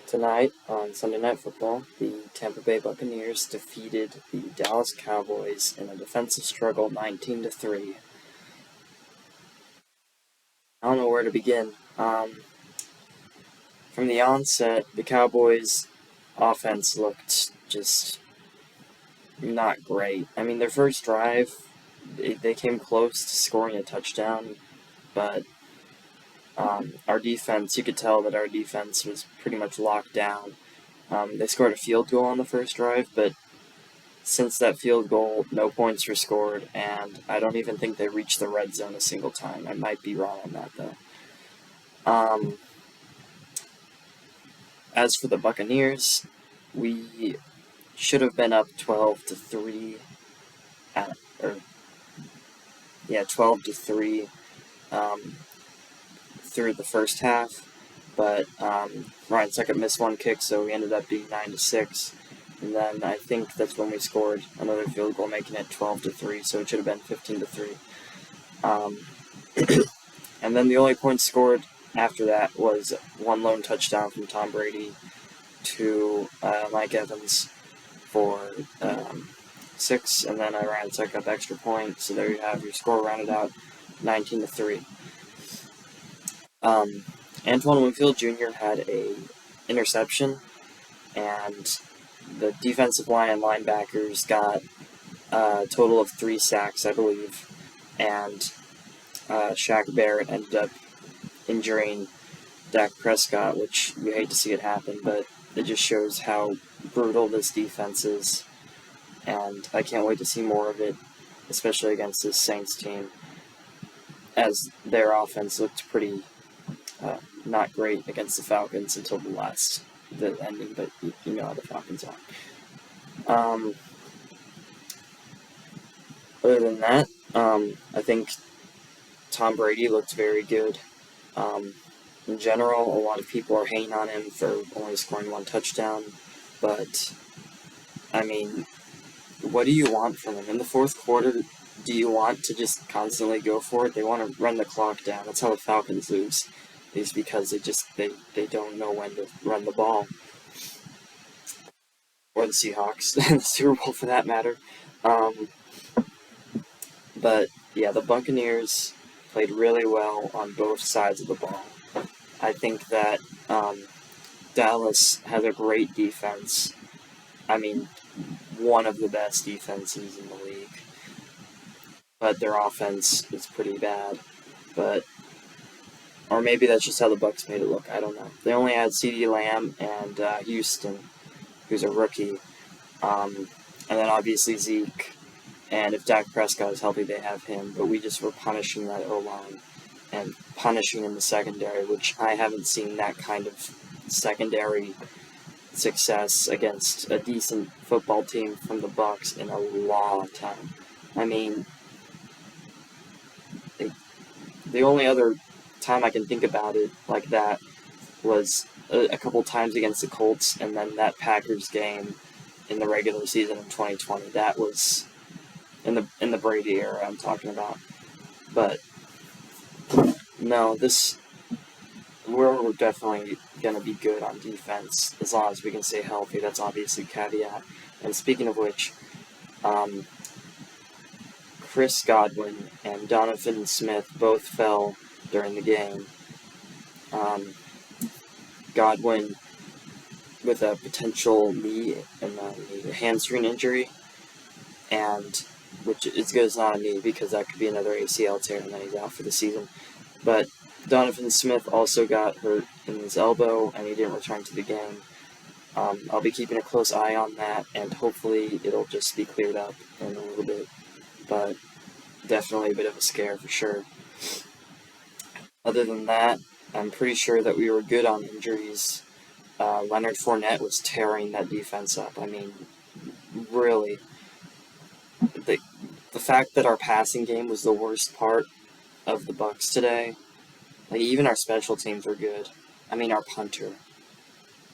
Tonight on Sunday Night Football, the Tampa Bay Buccaneers defeated the Dallas Cowboys in a defensive struggle 19-3. I don't know where to begin. From the onset, the Cowboys' offense looked just not great. I mean, their first drive, they came close to scoring a touchdown, but our defense, you could tell that our defense was pretty much locked down. They scored a field goal on the first drive, but since that field goal, no points were scored, and I don't even think they reached the red zone a single time. I might be wrong on that, though. As for the Buccaneers, we should have been up 12-3 12-3 through the first half, but Ryan Suckup missed one kick, so we ended up being 9-6. And then I think that's when we scored another field goal, making it 12-3, so it should have been 15-3. And then the only points scored after that was one lone touchdown from Tom Brady to Mike Evans for 6, and then Ryan Suckup extra point. So there you have your score rounded out 19-3. Antoine Winfield Jr. had a interception, and the defensive line and linebackers got a total of 3 sacks, I believe, and Shaq Barrett ended up injuring Dak Prescott, which you hate to see it happen, but it just shows how brutal this defense is, and I can't wait to see more of it, especially against this Saints team, as their offense looked pretty not great against the Falcons until the ending, but you know how the Falcons are. Other than that, I think Tom Brady looked very good. In general, a lot of people are hating on him for only scoring 1 touchdown, but, I mean, what do you want from him? In the fourth quarter, do you want to just constantly go for it? They want to run the clock down. That's how the Falcons lose, is because they don't know when to run the ball. Or the Seahawks, and the Super Bowl for that matter. But, yeah, the Buccaneers played really well on both sides of the ball. I think that Dallas has a great defense. I mean, one of the best defenses in the league. But their offense is pretty bad. Or maybe that's just how the Bucs made it look. I don't know. They only had CeeDee Lamb and Houston, who's a rookie. And then obviously Zeke. And if Dak Prescott is healthy, they have him. But we just were punishing that O-line and punishing in the secondary, which I haven't seen that kind of secondary success against a decent football team from the Bucs in a long time. I mean, the only other time I can think about it like that was a couple times against the Colts, and then that Packers game in the regular season in 2020. That was in the Brady era I'm talking about. But no, we're definitely going to be good on defense as long as we can stay healthy. That's obviously a caveat. And speaking of which, Chris Godwin and Donovan Smith both fell during the game. Godwin with a potential knee and a hamstring injury, and which is good as not a knee because that could be another ACL tear and then he's out for the season. But Donovan Smith also got hurt in his elbow and he didn't return to the game. I'll be keeping a close eye on that, and hopefully it'll just be cleared up in a little bit. But definitely a bit of a scare for sure. Other than that, I'm pretty sure that we were good on injuries. Leonard Fournette was tearing that defense up. I mean, really. The fact that our passing game was the worst part of the Bucs today, like even our special teams were good. I mean, our punter.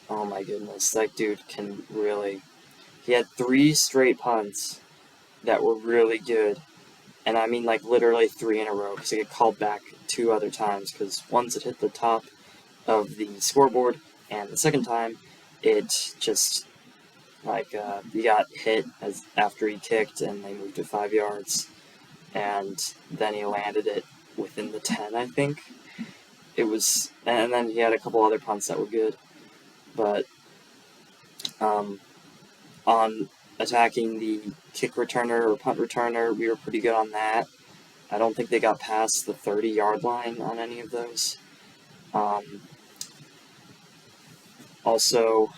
Oh my goodness, that dude can really. He had 3 straight punts that were really good, And I mean like literally 3 in a row, because it got called back 2 other times, because once it hit the top of the scoreboard, and the second time it just he got hit after he kicked, and they moved it 5 yards, and then he landed it within the 10, I think. And then he had a couple other punts that were good, but on attacking the kick returner or punt returner, we were pretty good on that. I don't think they got past the 30-yard line on any of those. Also,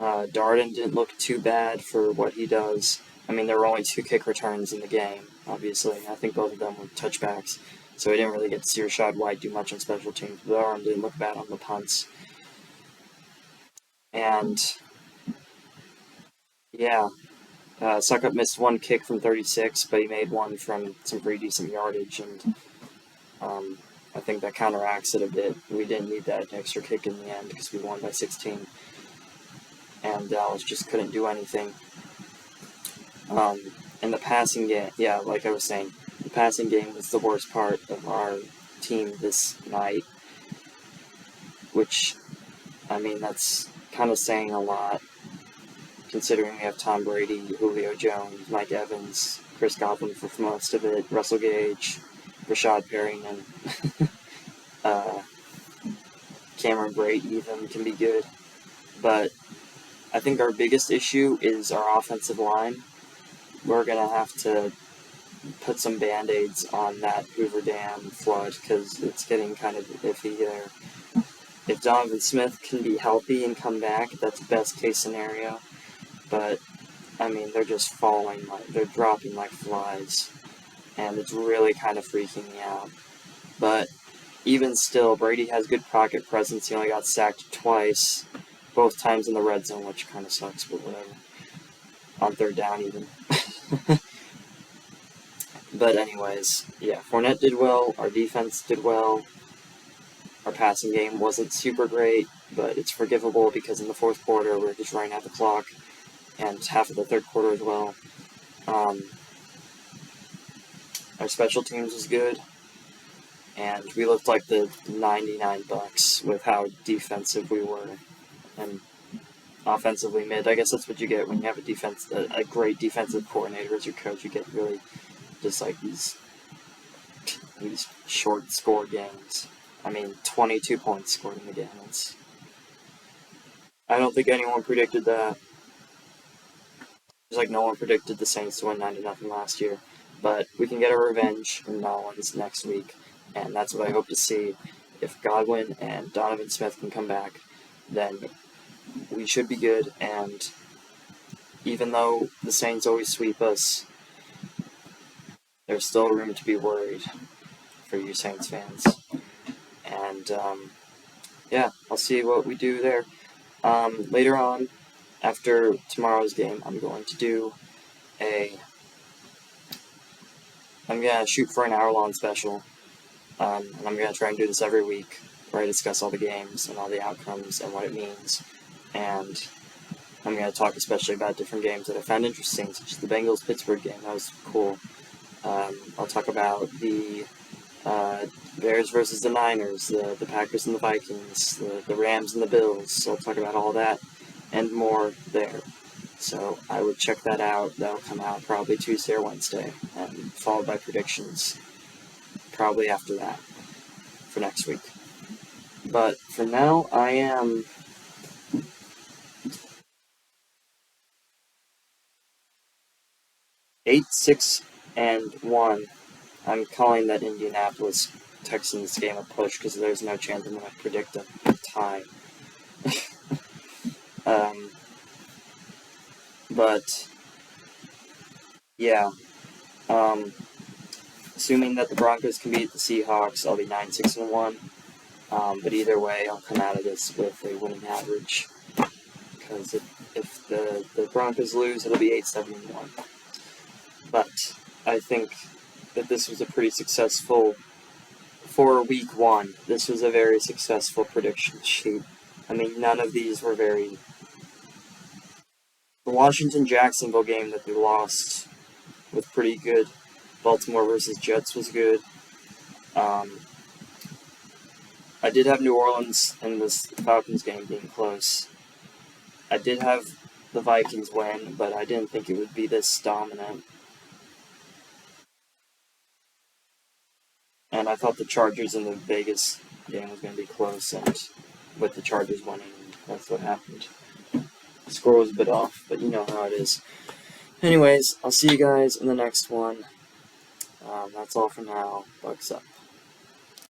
Darden didn't look too bad for what he does. I mean, there were only 2 kick returns in the game, obviously. I think both of them were touchbacks, so he didn't really get to see Rashad White do much on special teams, but Darden didn't look bad on the punts. And, yeah, Suckup missed 1 kick from 36, but he made one from some pretty decent yardage, and I think that counteracts it a bit. We didn't need that extra kick in the end because we won by 16, and Dallas just couldn't do anything. In the passing game, yeah, like I was saying, the passing game was the worst part of our team this night, which, I mean, that's kind of saying a lot, considering we have Tom Brady, Julio Jones, Mike Evans, Chris Godwin for most of it, Russell Gage, Rashad Perryman, Cameron Brate even can be good. But I think our biggest issue is our offensive line. We're going to have to put some Band-Aids on that Hoover Dam flood, because it's getting kind of iffy there. If Donovan Smith can be healthy and come back, that's best case scenario. But, I mean, they're just falling, they're dropping like flies. And it's really kind of freaking me out. But even still, Brady has good pocket presence. He only got sacked twice, both times in the red zone, which kind of sucks, but whatever. On third down, even. But anyways, yeah, Fournette did well, our defense did well, our passing game wasn't super great, but it's forgivable because in the fourth quarter we're just running out the clock, and half of the third quarter as well. Our special teams was good, and we looked like the 99 Bucs with how defensive we were, and offensively mid. I guess that's what you get when you have a great defensive coordinator as your coach. You get really just like these short score games. I mean, 22 points scored in the game. I don't think anyone predicted that. Just like no one predicted the Saints to win 9-0 last year. But we can get our revenge in New Orleans next week, and that's what I hope to see. If Godwin and Donovan Smith can come back, then we should be good. And even though the Saints always sweep us, there's still room to be worried for you Saints fans. And, yeah, I'll see what we do there. Later on, after tomorrow's game, I'm going to shoot for an hour-long special. And I'm going to try and do this every week, where I discuss all the games and all the outcomes and what it means. And I'm going to talk especially about different games that I found interesting, such as the Bengals-Pittsburgh game. That was cool. I'll talk about the Bears versus the Niners, the Packers and the Vikings, the Rams and the Bills. So I'll talk about all that and more there. So I would check that out. That'll come out probably Tuesday or Wednesday, and followed by predictions probably after that for next week. But for now, I am 8-6-1. I'm calling that Indianapolis Texans game a push because there's no chance I'm going to predict a tie. But yeah, assuming that the Broncos can beat the Seahawks, I'll be 9-6-1. But either way, I'll come out of this with a winning average, because if the Broncos lose, it'll be 8-7-1. But I think that this was a pretty successful, for week 1, this was a very successful prediction sheet. I mean, none of these were the Washington-Jacksonville game that we lost, with pretty good. Baltimore versus Jets was good. I did have New Orleans in this Falcons game being close. I did have the Vikings win, but I didn't think it would be this dominant. And I thought the Chargers in the Vegas game was going to be close, and with the Chargers winning, that's what happened. The score was a bit off, but you know how it is. Anyways, I'll see you guys in the next one. That's all for now. Bucs up.